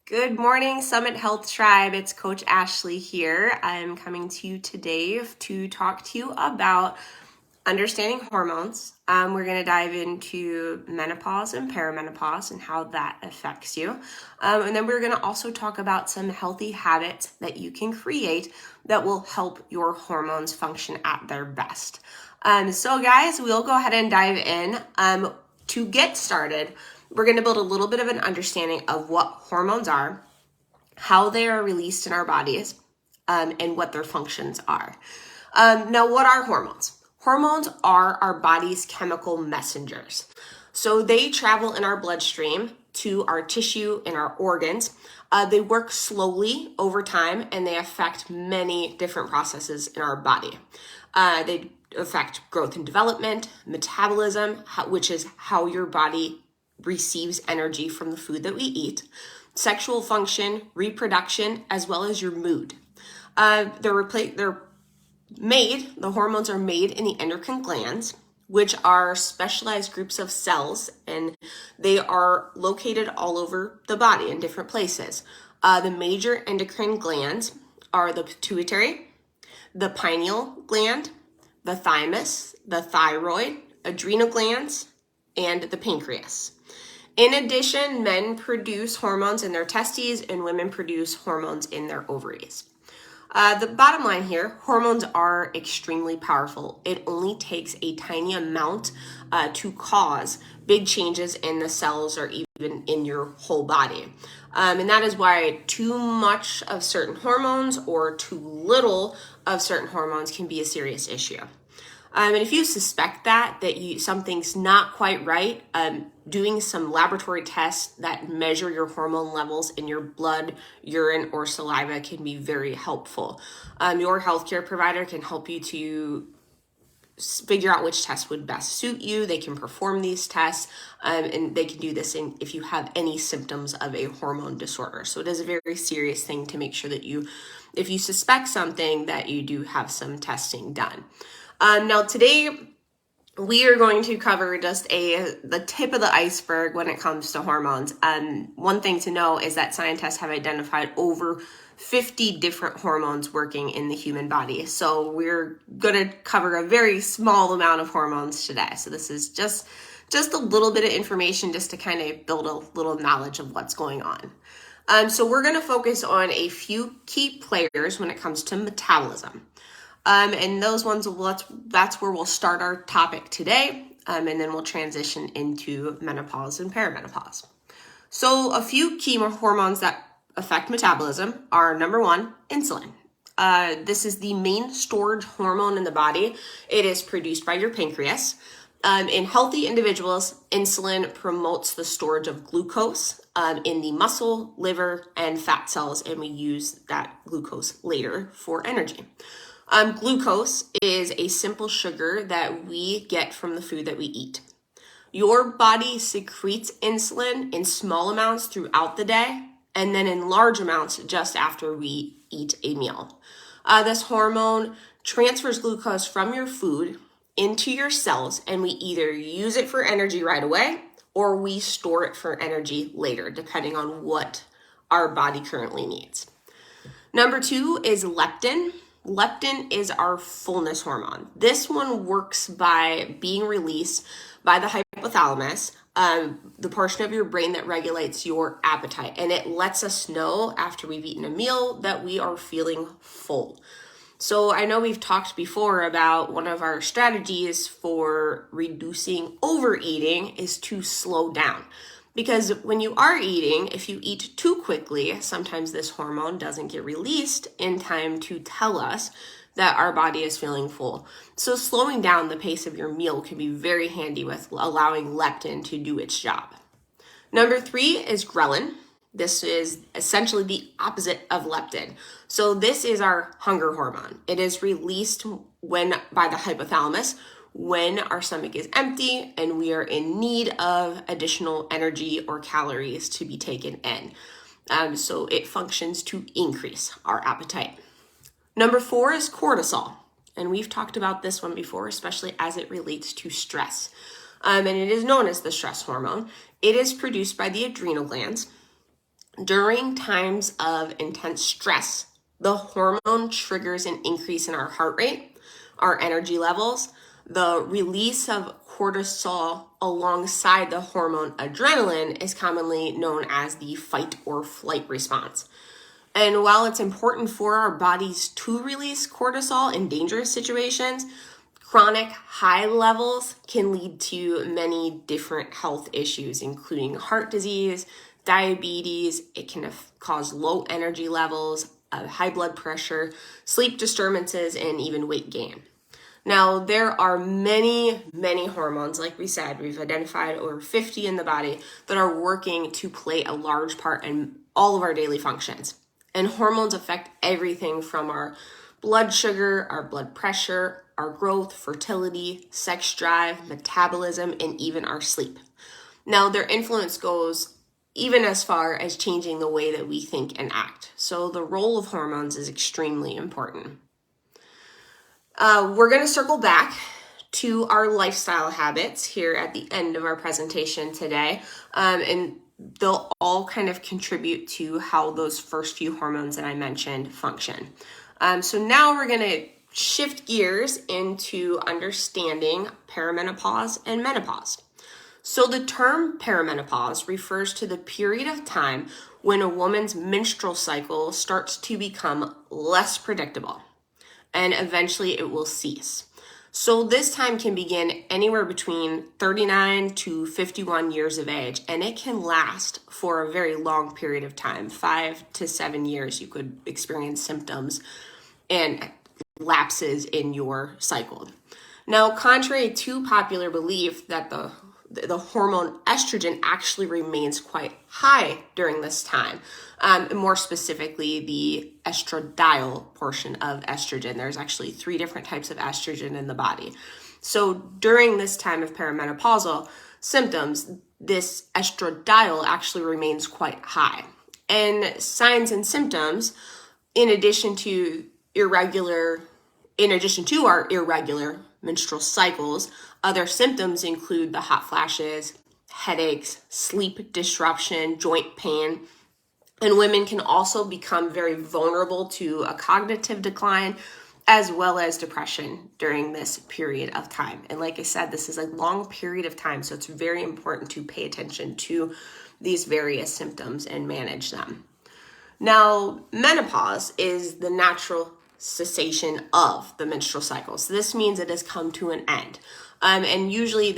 Good morning, Summit Health Tribe. It's Coach Ashley here. I'm coming to you today to talk to you about understanding hormones. We're going to dive into menopause and perimenopause and how that affects you. And then we're going to also talk about some healthy habits that you can create that will help your hormones function at their best. So guys, we'll go ahead and dive in. To get started, we're going to build a little bit of an understanding of what hormones are, how they are released in our bodies, and what their functions are. Now, what are hormones? Hormones are our body's chemical messengers. So they travel in our bloodstream to our tissue and our organs. They work slowly over time, and they affect many different processes in our body. They affect growth and development, metabolism, which is how your body receives energy from the food that we eat, sexual function, reproduction, as well as your mood. The hormones are made in the endocrine glands, which are specialized groups of cells, and they are located all over the body in different places. The major endocrine glands are the pituitary, the pineal gland, the thymus, the thyroid, adrenal glands, and the pancreas. In addition, men produce hormones in their testes and women produce hormones in their ovaries. The bottom line here, hormones are extremely powerful. It only takes a tiny amount to cause big changes in the cells or even in your whole body. And that is why too much of certain hormones or too little of certain hormones can be a serious issue. And if you suspect that something's not quite right, doing some laboratory tests that measure your hormone levels in your blood, urine, or saliva can be very helpful. Your healthcare provider can help you to figure out which test would best suit you. They can perform these tests, and they can do this if you have any symptoms of a hormone disorder. So it is a very serious thing to make sure that if you suspect something, that you do have some testing done. Now today, we are going to cover just the tip of the iceberg when it comes to hormones. One thing to know is that scientists have identified over 50 different hormones working in the human body. So we're going to cover a very small amount of hormones today. So this is just a little bit of information just to kind of build a little knowledge of what's going on. So we're going to focus on a few key players when it comes to metabolism. And those ones, that's where we'll start our topic today, and then we'll transition into menopause and perimenopause. So a few key hormones that affect metabolism are, number one, insulin. This is the main storage hormone in the body. It is produced by your pancreas. In healthy individuals, insulin promotes the storage of glucose in the muscle, liver, and fat cells, and we use that glucose later for energy. Glucose is a simple sugar that we get from the food that we eat. Your body secretes insulin in small amounts throughout the day, and then in large amounts just after we eat a meal. This hormone transfers glucose from your food into your cells, and we either use it for energy right away or we store it for energy later, depending on what our body currently needs. Number two is leptin. Leptin is our fullness hormone. This one works by being released by the hypothalamus, the portion of your brain that regulates your appetite. And it lets us know after we've eaten a meal that we are feeling full. So I know we've talked before about one of our strategies for reducing overeating is to slow down. Because when you are eating, if you eat too quickly, sometimes this hormone doesn't get released in time to tell us that our body is feeling full. So slowing down the pace of your meal can be very handy with allowing leptin to do its job. Number three is ghrelin. This is essentially the opposite of leptin. So this is our hunger hormone. It is released by the hypothalamus when our stomach is empty and we are in need of additional energy or calories to be taken in. So it functions to increase our appetite. Number four is cortisol. And we've talked about this one before, especially as it relates to stress. And it is known as the stress hormone. It is produced by the adrenal glands. During times of intense stress, the hormone triggers an increase in our heart rate, our energy levels, the release of cortisol alongside the hormone adrenaline is commonly known as the fight or flight response. And while it's important for our bodies to release cortisol in dangerous situations, chronic high levels can lead to many different health issues, including heart disease, diabetes. It can cause low energy levels, high blood pressure, sleep disturbances, and even weight gain. Now, there are many, many hormones. Like we said, we've identified over 50 in the body that are working to play a large part in all of our daily functions. And hormones affect everything from our blood sugar, our blood pressure, our growth, fertility, sex drive, metabolism, and even our sleep. Now, their influence goes even as far as changing the way that we think and act. So the role of hormones is extremely important. We're going to circle back to our lifestyle habits here at the end of our presentation today, and they'll all kind of contribute to how those first few hormones that I mentioned function. So now we're going to shift gears into understanding perimenopause and menopause. So the term perimenopause refers to the period of time when a woman's menstrual cycle starts to become less predictable, and eventually it will cease. So this time can begin anywhere between 39 to 51 years of age, and it can last for a very long period of time. 5 to 7 years you could experience symptoms and lapses in your cycle. Now, contrary to popular belief that the hormone estrogen actually remains quite high during this time. More specifically, the estradiol portion of estrogen. There's actually 3 different types of estrogen in the body. So during this time of perimenopausal symptoms, this estradiol actually remains quite high. And signs and symptoms, in addition to our irregular menstrual cycles, other symptoms include the hot flashes, headaches, sleep disruption, joint pain, and women can also become very vulnerable to a cognitive decline as well as depression during this period of time. And like I said, this is a long period of time, so it's very important to pay attention to these various symptoms and manage them. Now, menopause is the natural cessation of the menstrual cycle. So this means it has come to an end. And usually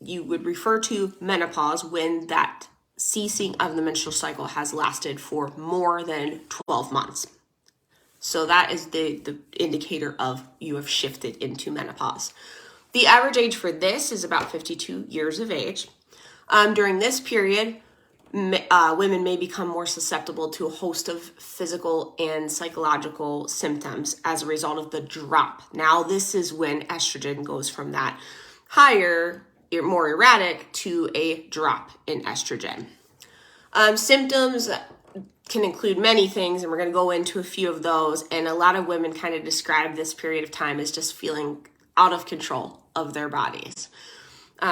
you would refer to menopause when that ceasing of the menstrual cycle has lasted for more than 12 months. So that is the indicator of you have shifted into menopause. The average age for this is about 52 years of age. During this period, women may become more susceptible to a host of physical and psychological symptoms as a result of the drop. Now, this is when estrogen goes from that higher, more erratic, to a drop in estrogen. Symptoms can include many things, and we're going to go into a few of those. And a lot of women kind of describe this period of time as just feeling out of control of their bodies,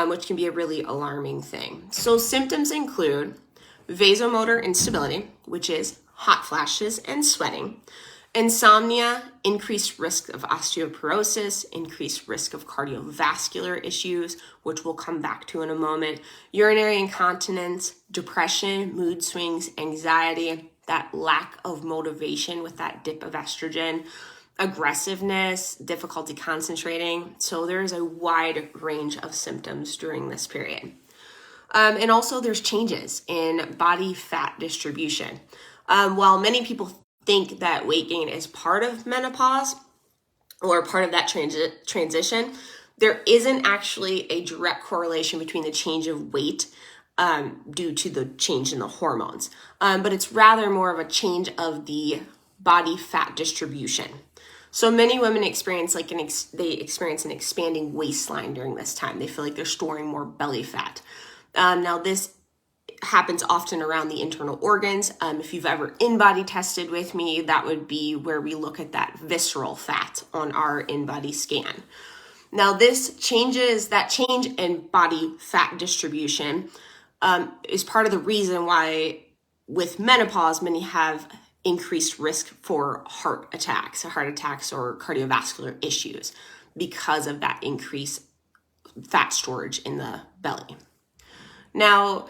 which can be a really alarming thing. So symptoms include vasomotor instability, which is hot flashes and sweating, insomnia, increased risk of osteoporosis, increased risk of cardiovascular issues, which we'll come back to in a moment, urinary incontinence, depression, mood swings, anxiety, that lack of motivation with that dip of estrogen, aggressiveness, difficulty concentrating. So there's a wide range of symptoms during this period. And also there's changes in body fat distribution. While many people think that weight gain is part of menopause or part of that transition, there isn't actually a direct correlation between the change of weight due to the change in the hormones. But it's rather more of a change of the body fat distribution. So many women experience an expanding waistline during this time. They feel like they're storing more belly fat. Now this happens often around the internal organs. If you've ever in-body tested with me, that would be where we look at that visceral fat on our in-body scan. Now that change in body fat distribution is part of the reason why with menopause, many have increased risk for heart attacks or cardiovascular issues because of that increased fat storage in the belly. Now,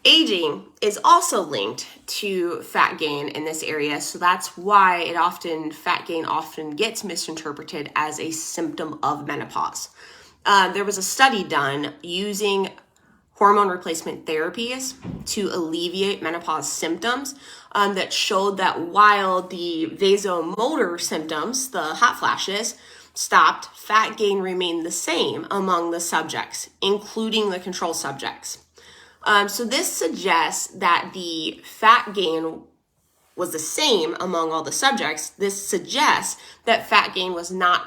aging is also linked to fat gain in this area, so that's why fat gain often gets misinterpreted as a symptom of menopause. There was a study done using hormone replacement therapies to alleviate menopause symptoms that showed that while the vasomotor symptoms, the hot flashes, stopped, fat gain remained the same among the subjects, including the control subjects. So this suggests that the fat gain was the same among all the subjects. This suggests that fat gain was not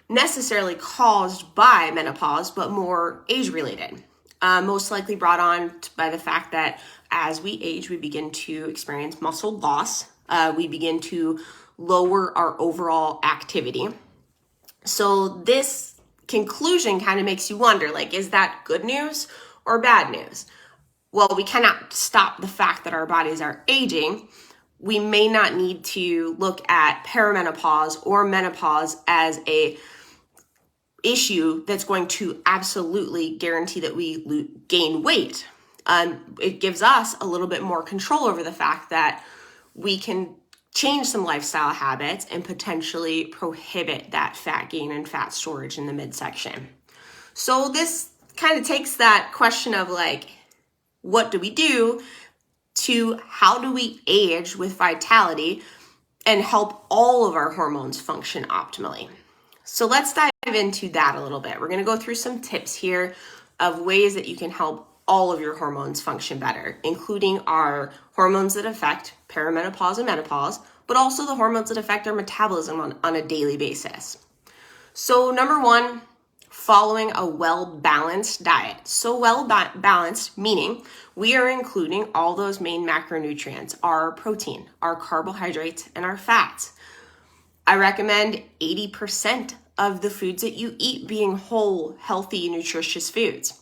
necessarily caused by menopause, but more age-related. Most likely brought on by the fact that as we age, we begin to experience muscle loss. We begin to lower our overall activity. So this conclusion kind of makes you wonder, like, is that good news or bad news? Well, we cannot stop the fact that our bodies are aging. We may not need to look at perimenopause or menopause as a issue that's going to absolutely guarantee that we gain weight. It gives us a little bit more control over the fact that we can change some lifestyle habits and potentially prohibit that fat gain and fat storage in the midsection. So this kind of takes that question of like, what do we do to how do we age with vitality and help all of our hormones function optimally? So let's dive into that a little bit. We're going to go through some tips here of ways that you can help all of your hormones function better, including our hormones that affect perimenopause and menopause, but also the hormones that affect our metabolism on a daily basis. So number one, following a well-balanced diet. So well-balanced, meaning we are including all those main macronutrients, our protein, our carbohydrates, and our fats. I recommend 80% of the foods that you eat being whole, healthy, nutritious foods.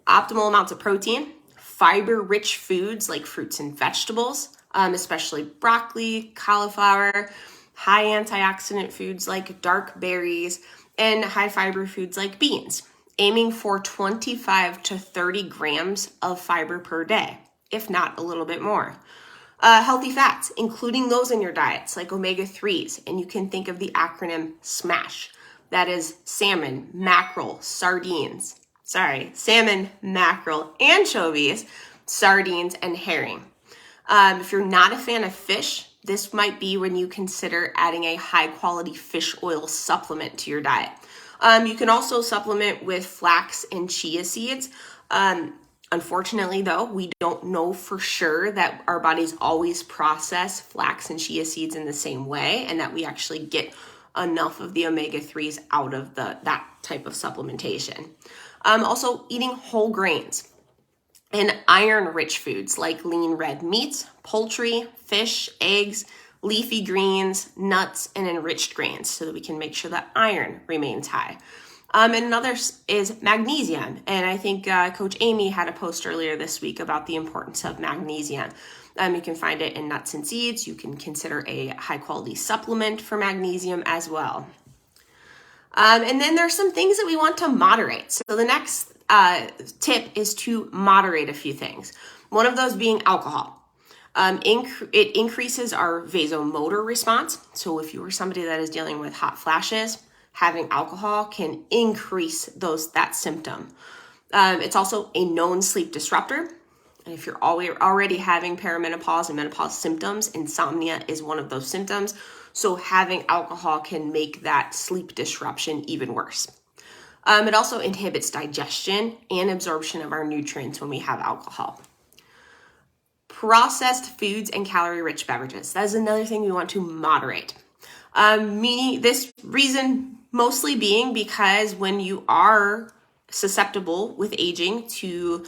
Optimal amounts of protein, fiber-rich foods like fruits and vegetables, especially broccoli, cauliflower, high antioxidant foods like dark berries, and high fiber foods like beans, aiming for 25 to 30 grams of fiber per day, if not a little bit more. Healthy fats, including those in your diets like omega-3s, and you can think of the acronym SMASH. That is salmon, mackerel, anchovies, sardines, and herring. If you're not a fan of fish, this might be when you consider adding a high-quality fish oil supplement to your diet. You can also supplement with flax and chia seeds. Unfortunately, though, we don't know for sure that our bodies always process flax and chia seeds in the same way and that we actually get enough of the omega-3s out of that type of supplementation. Also, eating whole grains and iron-rich foods like lean red meats, poultry, fish, eggs, leafy greens, nuts, and enriched grains so that we can make sure that iron remains high. And another is magnesium. And I think Coach Amy had a post earlier this week about the importance of magnesium. You can find it in nuts and seeds. You can consider a high-quality supplement for magnesium as well. And then there's some things that we want to moderate. So the next tip is to moderate a few things. One of those being alcohol. It increases our vasomotor response. So if you are somebody that is dealing with hot flashes, having alcohol can increase that symptom. It's also a known sleep disruptor. And if you're already having perimenopause and menopause symptoms, insomnia is one of those symptoms. So having alcohol can make that sleep disruption even worse. It also inhibits digestion and absorption of our nutrients when we have alcohol. Processed foods and calorie-rich beverages. That is another thing we want to moderate. Meaning this reason mostly being because when you are susceptible with aging to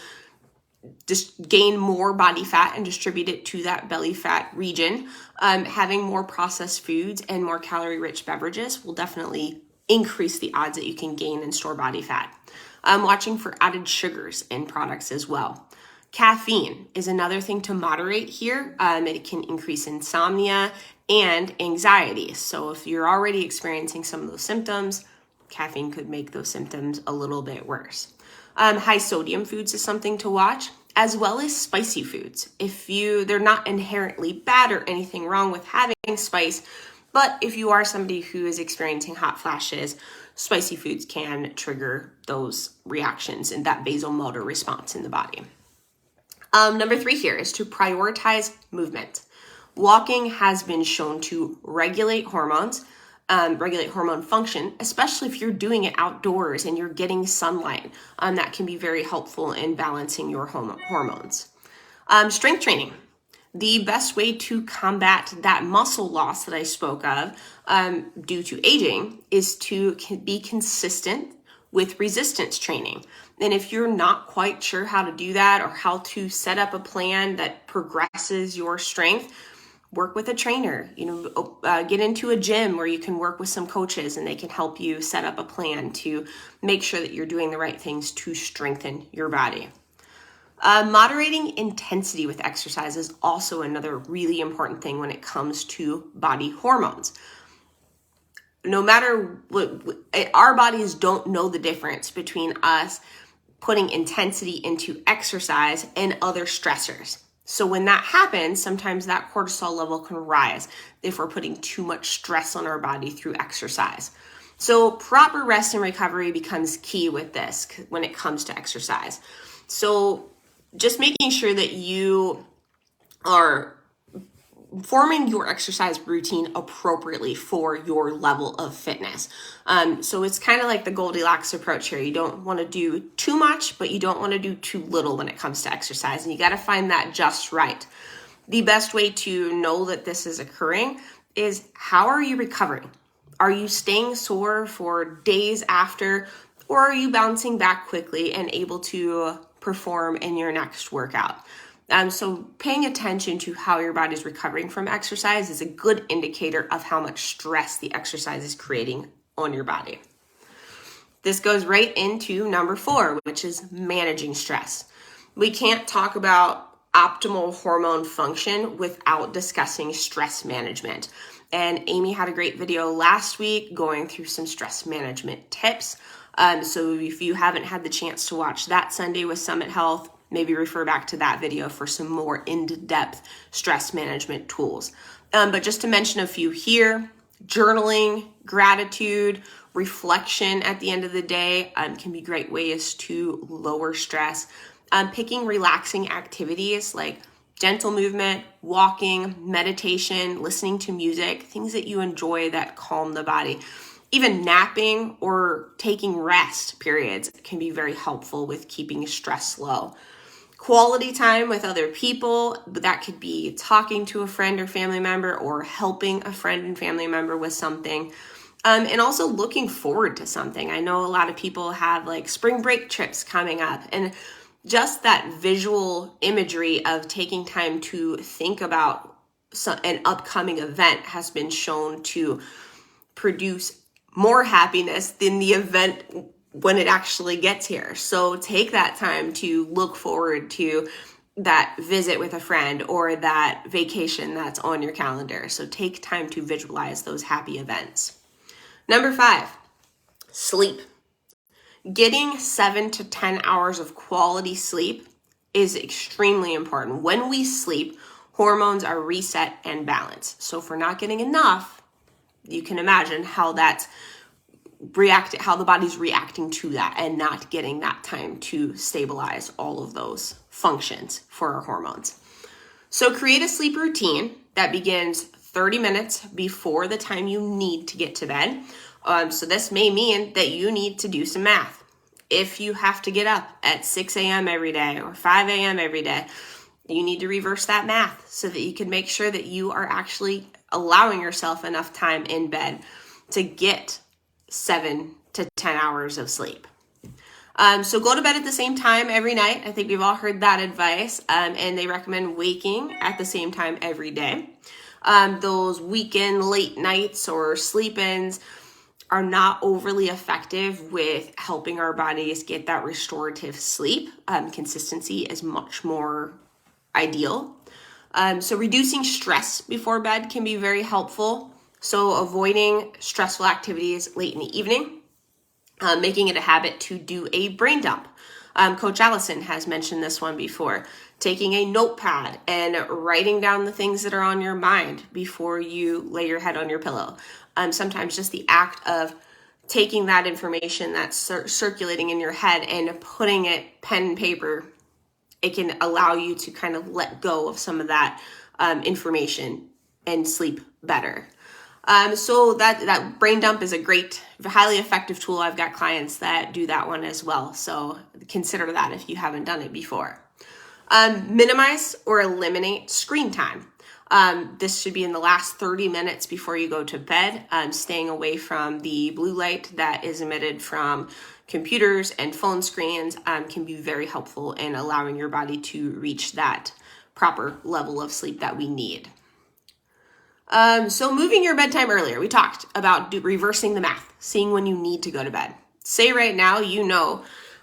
just gain more body fat and distribute it to that belly fat region, having more processed foods and more calorie-rich beverages will definitely increase the odds that you can gain and store body fat. Watching for added sugars in products as well. Caffeine is another thing to moderate here. It can increase insomnia and anxiety. So if you're already experiencing some of those symptoms, caffeine could make those symptoms a little bit worse. High sodium foods is something to watch, as well as spicy foods. They're not inherently bad or anything wrong with having spice, but if you are somebody who is experiencing hot flashes, spicy foods can trigger those reactions and that vasomotor response in the body. Number 3 here is to prioritize movement. Walking has been shown to regulate hormones, regulate hormone function, especially if you're doing it outdoors and you're getting sunlight. That can be very helpful in balancing your hormones. Strength training. The best way to combat that muscle loss that I spoke of due to aging is to be consistent with resistance training. And if you're not quite sure how to do that or how to set up a plan that progresses your strength, work with a trainer, get into a gym where you can work with some coaches and they can help you set up a plan to make sure that you're doing the right things to strengthen your body. Moderating intensity with exercise is also another really important thing when it comes to body hormones. No matter what, our bodies don't know the difference between us putting intensity into exercise and other stressors. So when that happens, sometimes that cortisol level can rise if we're putting too much stress on our body through exercise. So proper rest and recovery becomes key with this when it comes to exercise. So just making sure that you are forming your exercise routine appropriately for your level of fitness. So it's kind of like the Goldilocks approach here. You don't want to do too much, but you don't want to do too little when it comes to exercise. And you got to find that just right. The best way to know that this is occurring is, how are you recovering? Are you staying sore for days after, or are you bouncing back quickly and able to perform in your next workout? So paying attention to how your body is recovering from exercise is a good indicator of how much stress the exercise is creating on your body. This goes right into number 4, which is managing stress. We can't talk about optimal hormone function without discussing stress management. And Amy had a great video last week going through some stress management tips. So if you haven't had the chance to watch that Sunday with Summit Health, maybe refer back to that video for some more in-depth stress management tools. But just to mention a few here, journaling, gratitude, reflection at the end of the day can be great ways to lower stress. Picking relaxing activities like gentle movement, walking, meditation, listening to music, things that you enjoy that calm the body. Even napping or taking rest periods can be very helpful with keeping stress low. Quality time with other people, that could be talking to a friend or family member or helping a friend and family member with something. And also looking forward to something. I know a lot of people have like spring break trips coming up, and just that visual imagery of taking time to think about an upcoming event has been shown to produce more happiness than the event when it actually gets here. So take that time to look forward to that visit with a friend or that vacation that's on your calendar. So take time to visualize those happy events. Number 5, sleep. Getting 7 to 10 hours of quality sleep is extremely important. When we sleep, hormones are reset and balanced. So if we're not getting enough, you can imagine how the body's reacting to that and not getting that time to stabilize all of those functions for our hormones. So create a sleep routine that begins 30 minutes before the time you need to get to bed. So this may mean that you need to do some math. If you have to get up at 6 a.m. every day or 5 a.m. every day, you need to reverse that math so that you can make sure that you are actually allowing yourself enough time in bed to get 7 to 10 hours of sleep. So go to bed at the same time every night. I think we've all heard that advice. And they recommend waking at the same time every day. Those weekend late nights or sleep-ins are not overly effective with helping our bodies get that restorative sleep. Consistency is much more ideal. So reducing stress before bed can be very helpful. So avoiding stressful activities late in the evening, making it a habit to do a brain dump. Coach Allison has mentioned this one before. Taking a notepad and writing down the things that are on your mind before you lay your head on your pillow. Sometimes just the act of taking that information that's circulating in your head and putting it pen and paper, it can allow you to kind of let go of some of that information and sleep better. So that brain dump is a great, highly effective tool. I've got clients that do that one as well. So consider that if you haven't done it before. Minimize or eliminate screen time. This should be in the last 30 minutes before you go to bed, staying away from the blue light that is emitted from computers and phone screens can be very helpful in allowing your body to reach that proper level of sleep that we need. So moving your bedtime earlier, we talked about reversing the math, seeing when you need to go to bed. Say right now,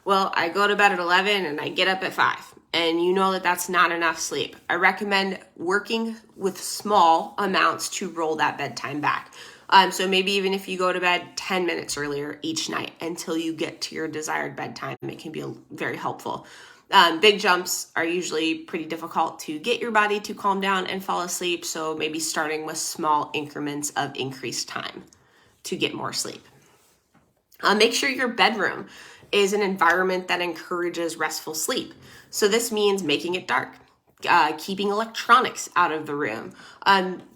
well, I go to bed at 11 and I get up at 5, and you know that that's not enough sleep. I recommend working with small amounts to roll that bedtime back. So maybe even if you go to bed 10 minutes earlier each night until you get to your desired bedtime, it can be very helpful. Big jumps are usually pretty difficult to get your body to calm down and fall asleep. So maybe starting with small increments of increased time to get more sleep. Make sure your bedroom is an environment that encourages restful sleep. So this means making it dark, keeping electronics out of the room,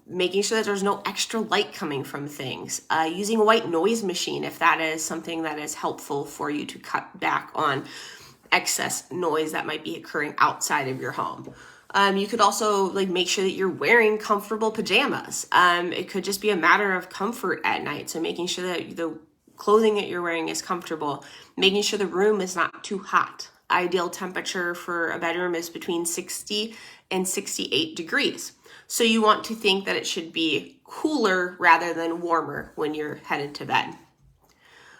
making sure that there's no extra light coming from things, using a white noise machine if that is something that is helpful for you to cut back on excess noise that might be occurring outside of your home. You could also make sure that you're wearing comfortable pajamas. It could just be a matter of comfort at night. So making sure that the clothing that you're wearing is comfortable, making sure the room is not too hot. Ideal temperature for a bedroom is between 60 and 68 degrees. So you want to think that it should be cooler rather than warmer when you're headed to bed.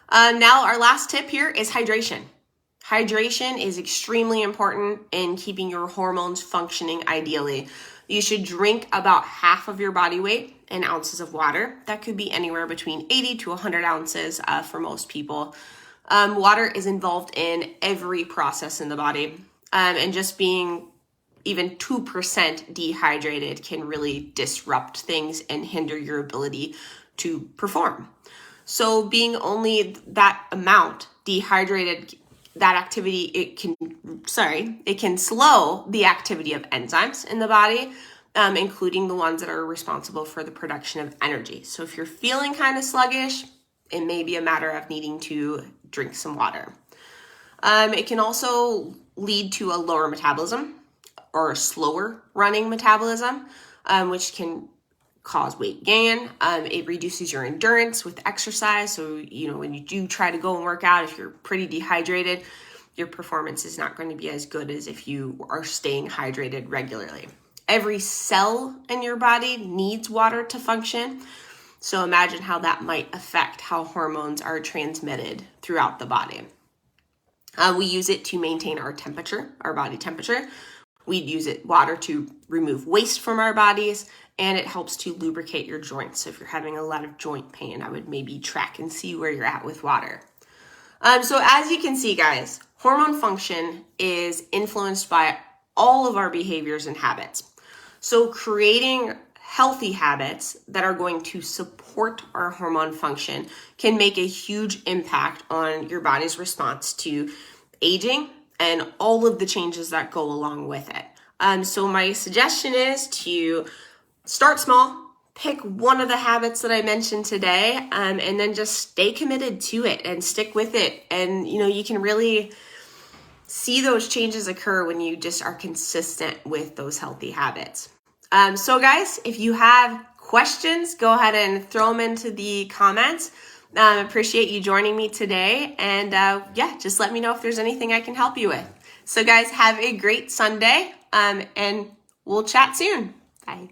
Now our last tip here is hydration. Hydration is extremely important in keeping your hormones functioning ideally. You should drink about half of your body weight in ounces of water. That could be anywhere between 80 to 100 ounces for most people. Water is involved in every process in the body, and just being even 2% dehydrated can really disrupt things and hinder your ability to perform. So being only that amount dehydrated, that activity, it can slow the activity of enzymes in the body, including the ones that are responsible for the production of energy. So if you're feeling kind of sluggish, it may be a matter of needing to drink some water. It can also lead to a lower metabolism or a slower running metabolism, which can cause weight gain. It reduces your endurance with exercise. So, when you do try to go and work out, if you're pretty dehydrated, your performance is not going to be as good as if you are staying hydrated regularly. Every cell in your body needs water to function. So imagine how that might affect how hormones are transmitted throughout the body. We use it to maintain our temperature, our body temperature. We use water to remove waste from our bodies, and it helps to lubricate your joints. So if you're having a lot of joint pain, I would maybe track and see where you're at with water. So as you can see, guys, hormone function is influenced by all of our behaviors and habits. So creating healthy habits that are going to support our hormone function can make a huge impact on your body's response to aging and all of the changes that go along with it. So my suggestion is to start small, pick one of the habits that I mentioned today, and then just stay committed to it and stick with it. And, you can really see those changes occur when you just are consistent with those healthy habits. So guys, if you have questions, go ahead and throw them into the comments. Appreciate you joining me today. And just let me know if there's anything I can help you with. So guys, have a great Sunday, and we'll chat soon. Bye.